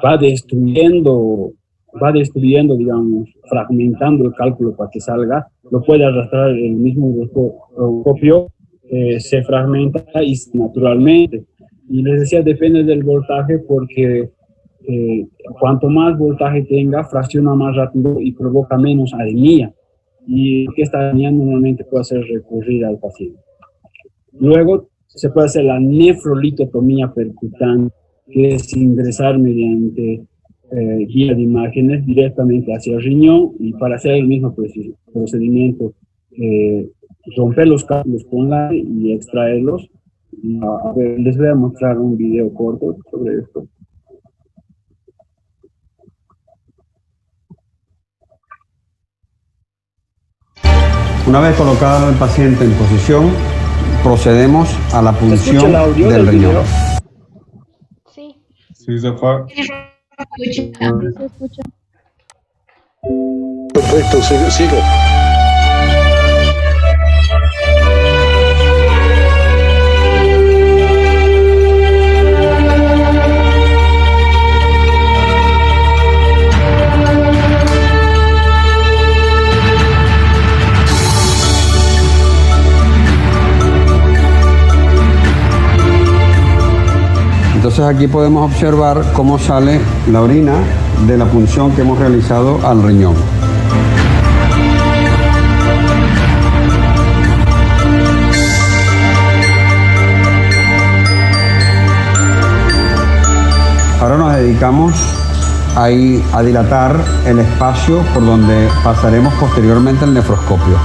va destruyendo, digamos, fragmentando el cálculo para que salga. Lo puede arrastrar el mismo uroscopio, se fragmenta y naturalmente. Y les decía, depende del voltaje, porque cuanto más voltaje tenga, fracciona más rápido y provoca menos anemia. Y esta anemia normalmente puede hacer recurrir al paciente. Luego se puede hacer la nefrolitotomía percutánea, que es ingresar mediante guía de imágenes directamente hacia el riñón, y para hacer el mismo procedimiento, romper los cálculos con la y extraerlos. A ver, les voy a mostrar un video corto sobre esto. Una vez colocado el paciente en posición, procedemos a la punción del riñón. Sí. Sí, Zafar. Se escucha. Perfecto, sigue. Entonces aquí podemos observar cómo sale la orina de la punción que hemos realizado al riñón. Ahora nos dedicamos a dilatar el espacio por donde pasaremos posteriormente el nefroscopio.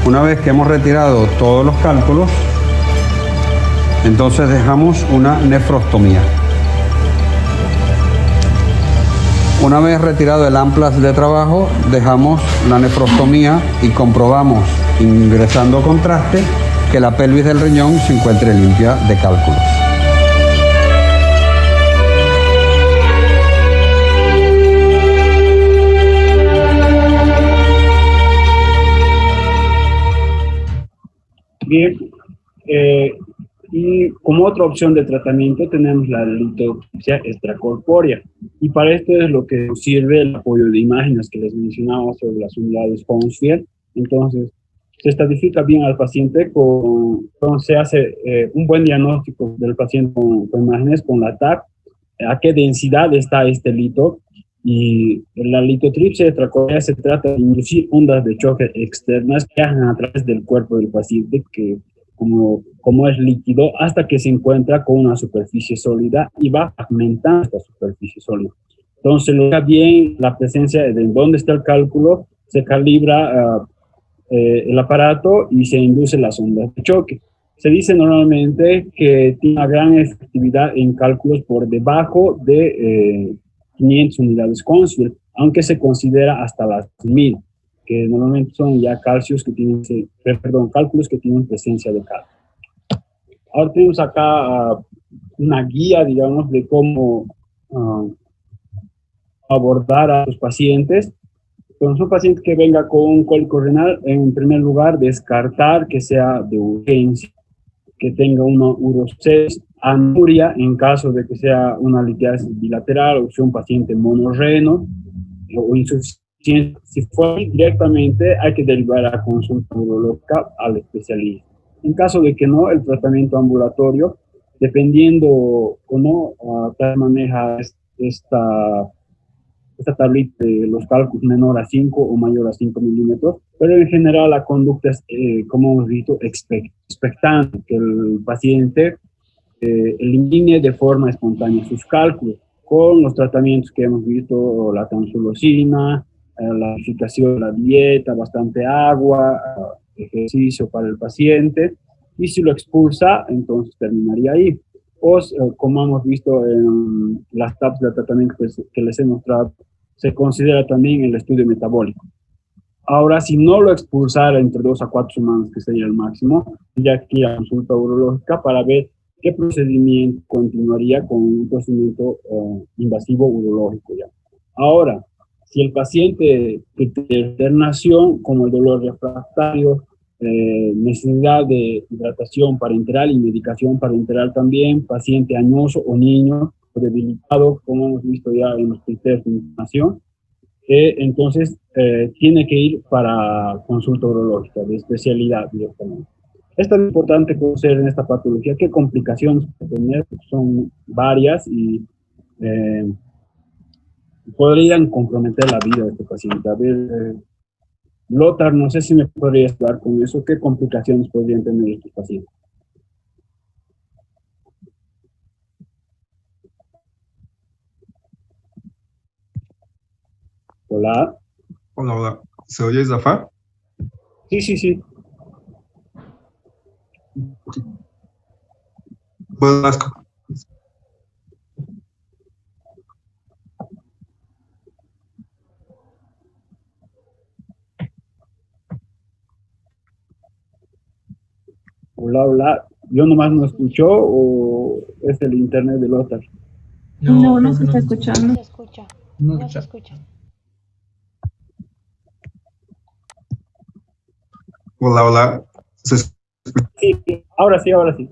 Una vez que hemos retirado todos los cálculos, entonces dejamos una nefrostomía. Una vez retirado el amplas de trabajo, dejamos la nefrostomía y comprobamos, ingresando contraste, que la pelvis del riñón se encuentre limpia de cálculos. Bien, y como otra opción de tratamiento tenemos la litotripsia extracorpórea, y para esto es lo que nos sirve el apoyo de imágenes que les mencionaba sobre las unidades Hounsfield. Entonces, se estratifica bien al paciente, entonces se hace un buen diagnóstico del paciente con imágenes, con la TAC, a qué densidad está este lito. Y la litotripsia extracorpórea se trata de inducir ondas de choque externas que viajan a través del cuerpo del paciente, que como es líquido, hasta que se encuentra con una superficie sólida y va fragmentando esta superficie sólida. Entonces, lo que bien la presencia de dónde está el cálculo, se calibra el aparato y se induce las ondas de choque. Se dice normalmente que tiene una gran efectividad en cálculos por debajo de 500 unidades Hounsfield, aunque se considera hasta las 1000, que normalmente son ya cálculos que tienen presencia de calcio. Ahora tenemos acá una guía, digamos, de cómo abordar a los pacientes. Entonces, un paciente que venga con un cólico renal, en primer lugar, descartar que sea de urgencia, que tenga una urocesis, anuria en caso de que sea una litiasis bilateral o sea un paciente monorreno o insuficiente. Si fue directamente, hay que derivar a consulta urológica al especialista. En caso de que no, el tratamiento ambulatorio, dependiendo o no, maneja esta tablita de los cálculos menor a 5 o mayor a 5 milímetros, pero en general la conducta es, como hemos visto, expectante, que el paciente elimine de forma espontánea sus cálculos con los tratamientos que hemos visto, la tamsulosina, la modificación de la dieta, bastante agua, ejercicio para el paciente, y si lo expulsa, entonces terminaría ahí. O, como hemos visto en las etapas de tratamiento que les he mostrado, se considera también el estudio metabólico. Ahora, si no lo expulsara entre 2 a 4 semanas, que sería el máximo, ya que a consulta urológica para ver qué procedimiento continuaría con un procedimiento invasivo urológico ya. Ahora, si el paciente que tiene internación, como el dolor refractario, necesidad de hidratación parenteral y medicación parenteral también, paciente añoso o niño debilitado, como hemos visto ya en los criterios de internación, entonces tiene que ir para consulta urológica de especialidad directamente. Es tan importante conocer en esta patología qué complicaciones puede tener, son varias y podrían comprometer la vida de este paciente. A ver, Lothar, no sé si me podrías hablar con eso, ¿qué complicaciones podrían tener estos pacientes? Hola. Hola, hola. ¿Se oye, Zafar? Sí, sí, sí. Buenas. Hola, hola. ¿Yo nomás no escucho o es el internet de Lothar? No, no se está escuchando. No se escucha. No se escucha. Hola, hola. Sí, ahora sí, ahora sí.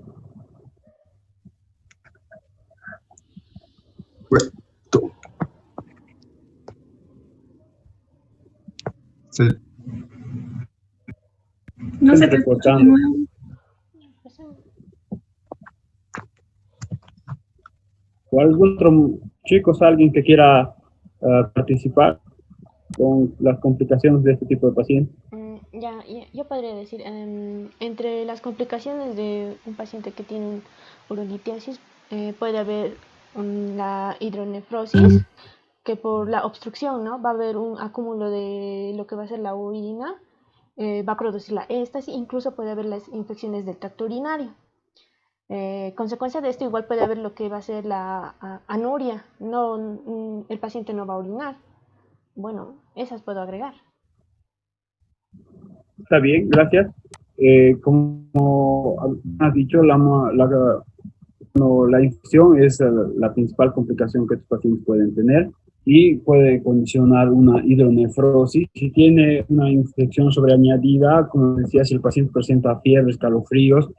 Sí. No se te escucha de nuevo. ¿O algún otro, chicos, alguien que quiera participar con las complicaciones de este tipo de paciente? Yo podría decir, entre las complicaciones de un paciente que tiene urolitiasis, puede haber la hidronefrosis, que por la obstrucción, ¿no? Va a haber un acúmulo de lo que va a ser la orina, va a producir la éstasis, incluso puede haber las infecciones del tracto urinario. Consecuencia de esto igual puede haber lo que va a ser la anuria, el paciente no va a orinar. Bueno, esas puedo agregar. Está bien, gracias. Como has dicho, la infección es la principal complicación que estos pacientes pueden tener y puede condicionar una hidronefrosis. Si tiene una infección sobreañadida, como decía, si el paciente presenta fiebre, escalofríos,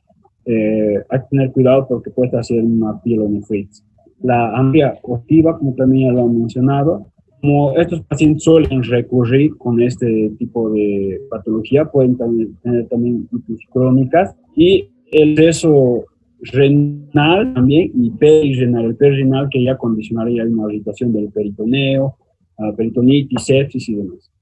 hay que tener cuidado porque puede hacer una pielonefritis. La anuria octiva, como también ya lo han mencionado, como estos pacientes suelen recurrir con este tipo de patología, pueden tener también crónicas y el exceso renal también y perirrenal. El perirrenal que ya condicionaría una irritación del peritoneo, peritonitis, sepsis y demás.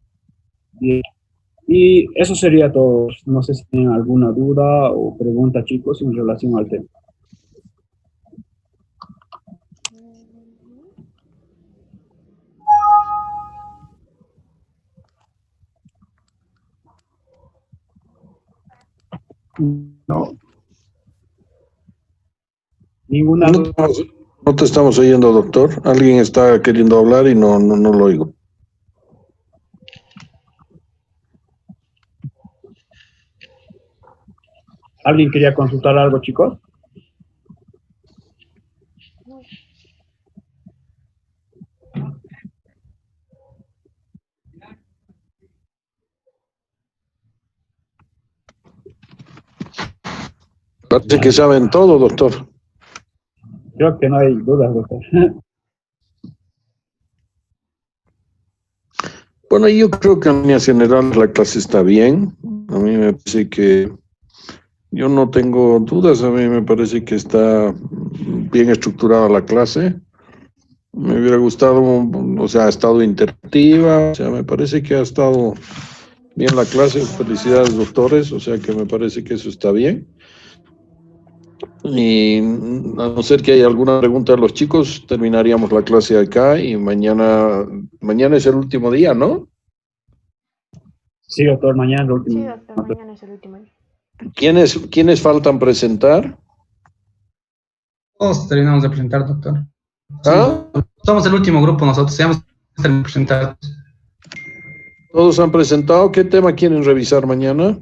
Y eso sería todo. No sé si tienen alguna duda o pregunta, chicos, en relación al tema. No. Ninguna duda. No te estamos oyendo, doctor. Alguien está queriendo hablar y no lo oigo. ¿Alguien quería consultar algo, chicos? Parece que saben todo, doctor. Creo que no hay dudas, doctor. Bueno, yo creo que en línea general la clase está bien. A mí me parece que yo no tengo dudas. A mí me parece que está bien estructurada la clase. Me hubiera gustado, o sea, ha estado interactiva. O sea, me parece que ha estado bien la clase. Felicidades, doctores. O sea, que me parece que eso está bien. Y a no ser que haya alguna pregunta de los chicos, terminaríamos la clase acá y mañana es el último día, ¿no? Sí, doctor, mañana es el último. Sí, doctor, mañana es el último año. ¿Quiénes faltan presentar? Todos terminamos de presentar, doctor. ¿Ah? Somos el último grupo nosotros, ya hemos terminado de presentar. ¿Todos han presentado? ¿Qué tema quieren revisar mañana?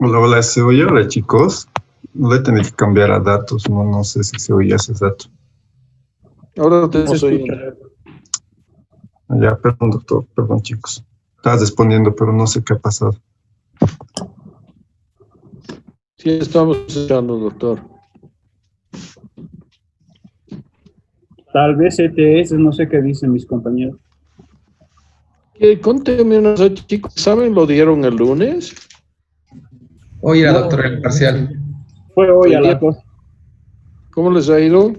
Hola, ¿se oye ahora, chicos? Le tenía que cambiar a datos, no sé si se oía ese dato. Ahora te Se estoy escucha. Ya, perdón, doctor, perdón, chicos. Estás respondiendo, pero no sé qué ha pasado. Sí, estamos escuchando, doctor. Tal vez ETS, no sé qué dicen mis compañeros. Conteme unos chicos, ¿saben? ¿Lo dieron el lunes? Hoy era, doctor, el parcial. Fue hoy a Hoy día. la cosa. ¿Cómo les ha ido?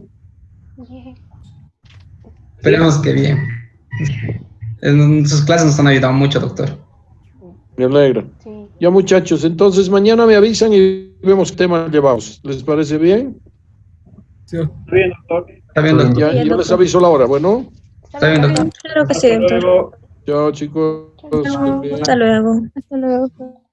Esperemos que bien. En sus clases nos han ayudado mucho, doctor. Me alegra. Sí. Ya, muchachos, entonces mañana me avisan y vemos qué tema llevamos. ¿Les parece bien? Bien, doctor. Está bien, doctor. Ya, yo les aviso la hora, bueno. Está bien, doctor. Claro que sí, Hasta doctor. luego. Chao, chicos. Hasta luego. Hasta luego.